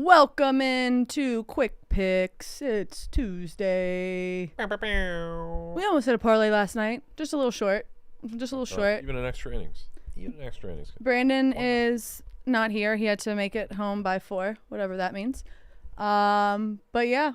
Welcome into Quick Picks. It's Tuesday. We almost had a parlay last night. Just a little short. Even an extra innings. Brandon is not here. He had to make it home by 4, whatever that means. But yeah,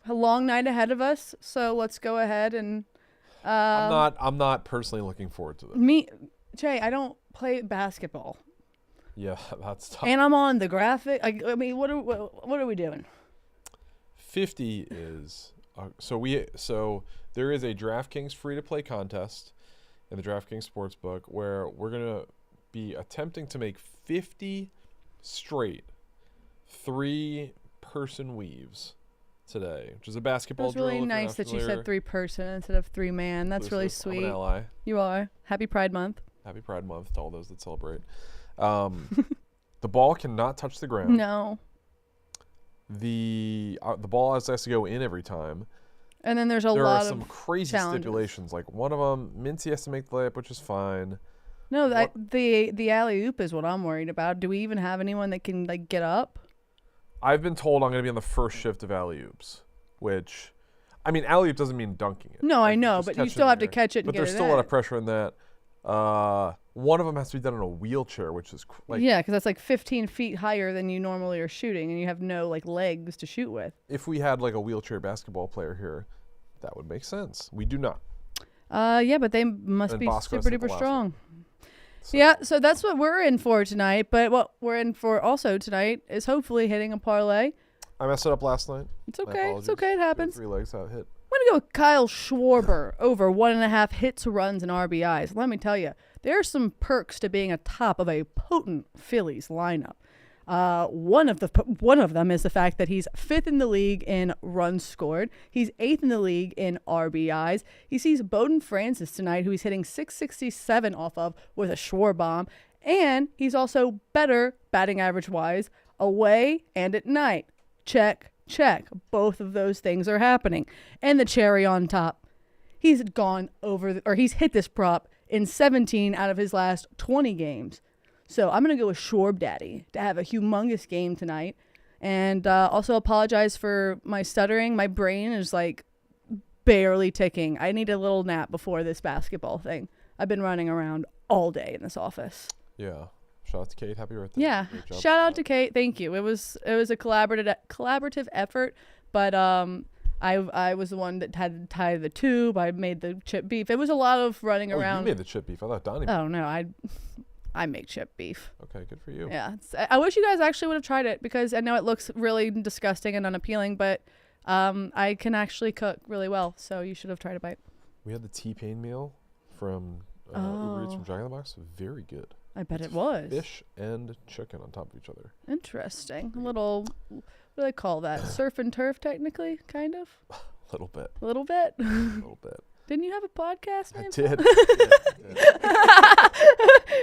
a long night ahead of us. So let's go ahead and. I'm not personally looking forward to this. Jay, I don't play basketball. Yeah, that's tough. And I'm on the graphic. I mean, what are we doing? 50 is so there is a DraftKings free to play contest in the DraftKings Sportsbook where we're gonna be attempting to make 50 straight 3-person weaves today, which is a basketball drill. It's really nice that you said 3-person instead of 3-man. That's really sweet. I'm an ally. You are. Happy Pride Month. Happy Pride Month to all those that celebrate. The ball cannot touch the ground. No. The ball has to go in every time. And then there are some crazy stipulations. Like one of them, Mincy has to make the layup, which is fine. No, the alley-oop is what I'm worried about. Do we even have anyone that can get up? I've been told I'm going to be on the first shift of alley-oops, which, I mean, alley-oop doesn't mean dunking it. No, I know, but you still have to catch it and but get it. But there's still a lot of pressure in that. One of them has to be done in a wheelchair, which is yeah, because that's 15 feet higher than you normally are shooting, and you have no legs to shoot with. If we had a wheelchair basketball player here, that would make sense. We do not. Yeah, but they must be super duper strong. Yeah, so that's what we're in for tonight. But what we're in for also tonight is hopefully hitting a parlay. I messed it up last night. It's okay. It's okay. It happens. 3 legs out hit. I'm going to go with Kyle Schwarber over 1.5 hits, runs, and RBIs. Let me tell you, there are some perks to being atop of a potent Phillies lineup. One of them is the fact that he's 5th in the league in runs scored. He's 8th in the league in RBIs. He sees Bowden Francis tonight, who he's hitting .667 off of with a Schwarbomb. And he's also better batting average-wise away and at night. Check. Both of those things are happening. And the cherry on top, he's hit this prop in 17 out of his last 20 games. So I'm going to go with Schwarb Daddy to have a humongous game tonight. And also apologize for my stuttering. My brain is barely ticking. I need a little nap before this basketball thing. I've been running around all day in this office. Yeah. Shout out to Kate. Happy birthday. Yeah. Shout out to Kate. Thank you. It was a collaborative effort, but I was the one that had to tie the tube. I made the chip beef. It was a lot of running around. You made the chip beef. I thought Donnie made it. Oh no, I make chip beef. Okay, good for you. Yeah. I wish you guys actually would have tried it because I know it looks really disgusting and unappealing, but I can actually cook really well, so you should have tried a bite. We had the T-Pain meal from Uber Eats from Jack in the Box. Very good. I bet it was. Fish and chicken on top of each other. Interesting. A little, what do they call that? Surf and turf, technically, kind of? A little bit. A little bit? A little bit. Didn't you have a podcast name? I did.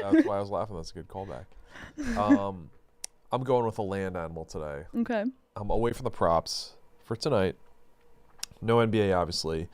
Yeah. That's why I was laughing. That's a good callback. I'm going with a land animal today. Okay. I'm away from the props for tonight. No NBA, obviously.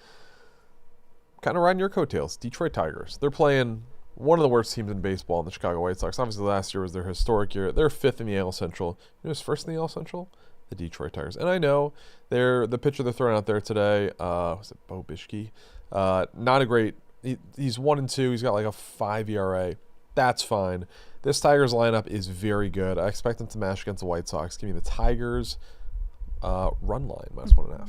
Kind of riding your coattails. Detroit Tigers. They're playing one of the worst teams in baseball in the Chicago White Sox. Obviously, last year was their historic year. They're 5th in the AL Central. You know who's 1st in the AL Central? The Detroit Tigers. And I know the pitcher they're throwing out there today, was it Bo Bichki? Not a great. He's 1-2. He's got a 5 ERA. That's fine. This Tigers lineup is very good. I expect them to mash against the White Sox. Give me the Tigers run line -1.5.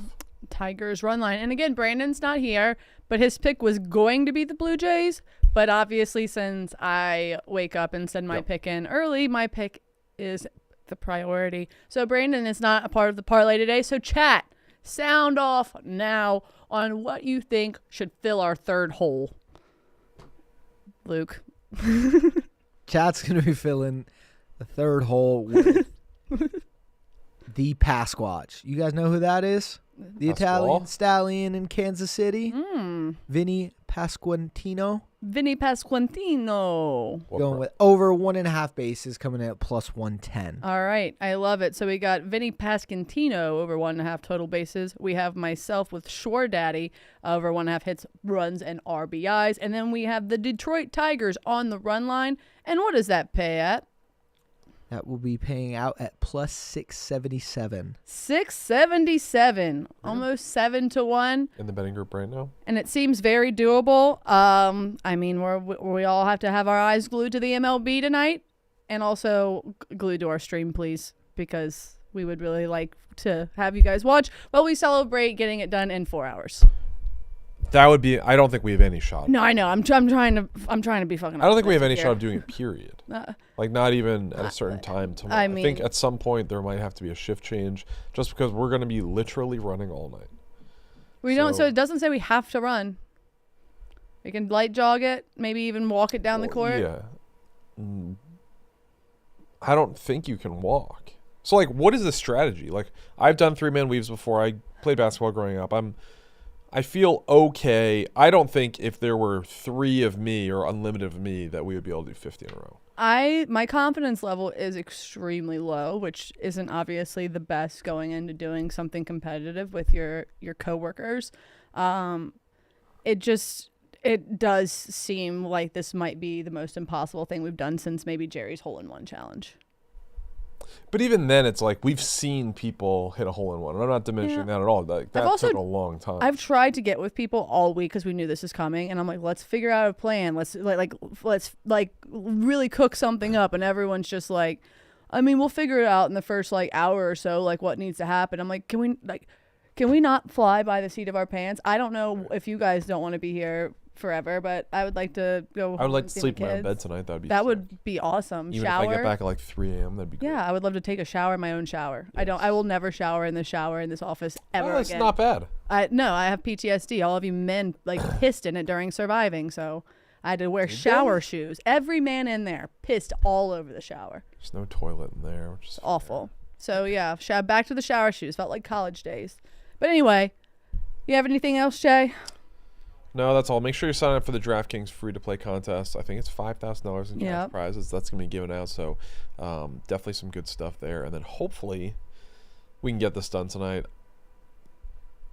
Tigers run line. And again, Brandon's not here, but his pick was going to be the Blue Jays. But obviously, since I wake up and send my pick in early, my pick is the priority. So Brandon is not a part of the parlay today. So chat, sound off now on what you think should fill our third hole. Luke. Chat's going to be filling the third hole with the Pasquatch. You guys know who that is? The Italian stallion in Kansas City. Vinny Pasquantino. Vinny Pasquantino. Going with over 1.5 bases, coming in at +110. All right. I love it. So we got Vinny Pasquantino over 1.5 total bases. We have myself with Shore Daddy over 1.5 hits, runs, and RBIs. And then we have the Detroit Tigers on the run line. And what does that pay at? That will be paying out at plus 677. 677, almost 7-1. In the betting group right now. And it seems very doable. I mean, we all have to have our eyes glued to the MLB tonight, and also glued to our stream, please, because we would really like to have you guys watch while we celebrate getting it done in 4 hours. That would be. I don't think we have any shot. No, I know. I'm trying to be fucking. I don't think we have any here. shot of doing it. Period. Like not even at a certain time tomorrow. I mean, think at some point there might have to be a shift change, just because we're going to be literally running all night. We don't. So it doesn't say we have to run. We can light jog it, maybe even walk it down the court. Yeah. I don't think you can walk. So like, what is the strategy? Like, I've done 3-man weaves before. I played basketball growing up. I feel okay. I don't think if there were 3 of me or unlimited of me that we would be able to do 50 in a row. My confidence level is extremely low, which isn't obviously the best going into doing something competitive with your coworkers. It does seem like this might be the most impossible thing we've done since maybe Jerry's hole-in-one challenge. But even then, it's like we've seen people hit a hole-in-one. I'm not diminishing that at all. Like, that took a long time. I've tried to get with people all week because we knew this is coming, and I'm like, let's figure out a plan. Let's really cook something up, and everyone's just like, I mean, we'll figure it out in the first hour or so, like what needs to happen. I'm like, can we not fly by the seat of our pants? I don't know if you guys don't want to be here forever, but I would like to go. I would like to sleep in my own bed tonight. That would be awesome. Even shower. if I get back at 3 a.m., that'd be great. Yeah, I would love to take a shower in my own shower. Yes. I will never shower in this office ever again. That's not bad. I have PTSD. All of you men pissed in it during surviving, so I had to wear shower shoes. Every man in there pissed all over the shower. There's no toilet in there, which is awful. So yeah, back to the shower shoes. Felt like college days. But anyway, you have anything else, Shay? No, that's all. Make sure you sign up for the DraftKings free-to-play contest. I think it's $5,000 in cash prizes. That's going to be given out, so definitely some good stuff there. And then hopefully we can get this done tonight.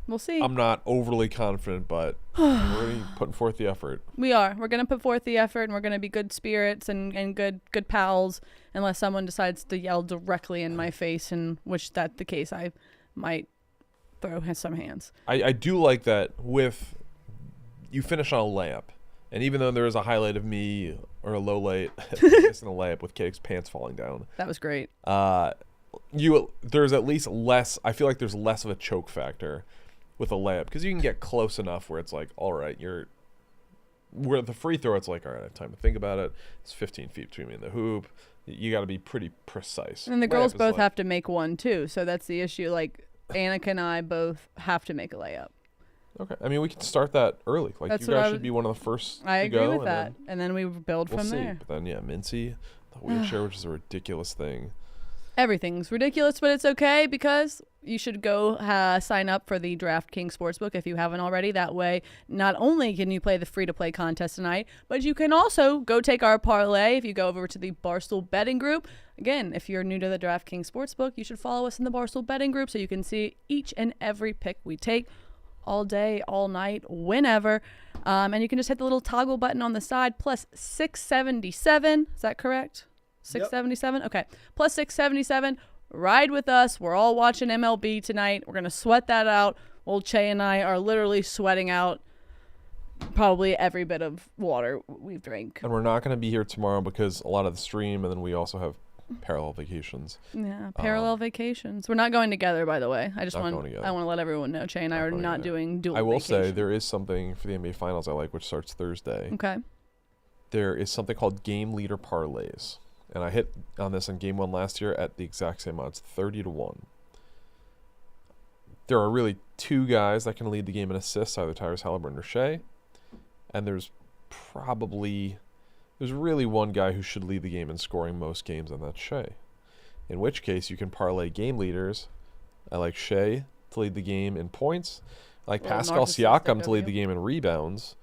We'll see. I'm not overly confident, but we're really putting forth the effort. We are. We're going to put forth the effort, and we're going to be good spirits and good pals, unless someone decides to yell directly in my face, in which that's the case, I might throw some hands. I do like that with... You finish on a layup, and even though there is a highlight of me or a low light missing a layup with Cake's pants falling down, that was great. There's at least less. I feel like there's less of a choke factor with a layup because you can get close enough where it's like, all right, where the free throw, it's like, all right, I have time to think about it. It's 15 feet between me and the hoop. You got to be pretty precise. And the girls both have to make one too, so that's the issue. Like Annika and I both have to make a layup. Okay. I mean, we can start that early. Like, you guys should be one of the first I to go. agree with that. And then we build from there. But then, yeah, Mincy, the wheelchair, which is a ridiculous thing. Everything's ridiculous, but it's okay because you should go sign up for the DraftKings Sportsbook if you haven't already. That way, not only can you play the free-to-play contest tonight, but you can also go take our parlay if you go over to the Barstool Betting Group. Again, if you're new to the DraftKings Sportsbook, you should follow us in the Barstool Betting Group so you can see each and every pick we take. All day, all night, whenever. And you can just hit the little toggle button on the side, plus 677. Is that correct? 677? Yep. Okay. Plus 677. Ride with us. We're all watching MLB tonight. We're going to sweat that out. Old Che and I are literally sweating out probably every bit of water we've drank. And we're not going to be here tomorrow because a lot of the stream, and then we also have parallel vacations. Yeah, parallel vacations. We're not going together, by the way. I want to let everyone know Che and I are not doing dual vacation. I will say there is something for the NBA Finals I like, which starts Thursday. Okay. There is something called game leader parlays. And I hit on this in game 1 last year at the exact same odds, 30-1. There are really 2 guys that can lead the game in assists, either Tyrese Halliburton or Shea. And there's really one guy who should lead the game in scoring most games, and that's Shea. In which case, you can parlay game leaders. I like Shea to lead the game in points. I like Pascal Siakam to lead the game in rebounds.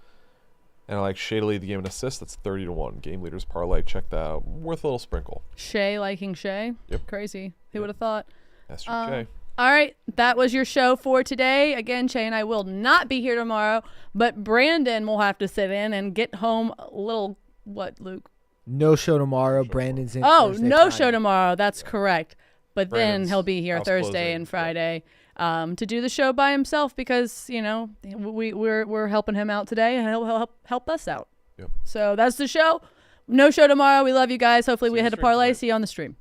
And I like Shea to lead the game in assists. That's 30-1. Game leaders parlay. Check that out. Worth a little sprinkle. Shea liking Shea? Yep. Crazy. Who would have thought? That's true, Shea. All right, that was your show for today. Again, Che and I will not be here tomorrow, but Brandon will have to sit in and get home a little, what, Luke? No show tomorrow. Brandon's in. Oh, Thursday, no Friday. show tomorrow. That's correct. But then Brandon's he'll be here house Thursday closing. and Friday to do the show by himself because we're helping him out today and he'll help us out. Yep. So that's the show. No show tomorrow. We love you guys. Hopefully See we you hit a stream parlay. tonight. See you on the stream.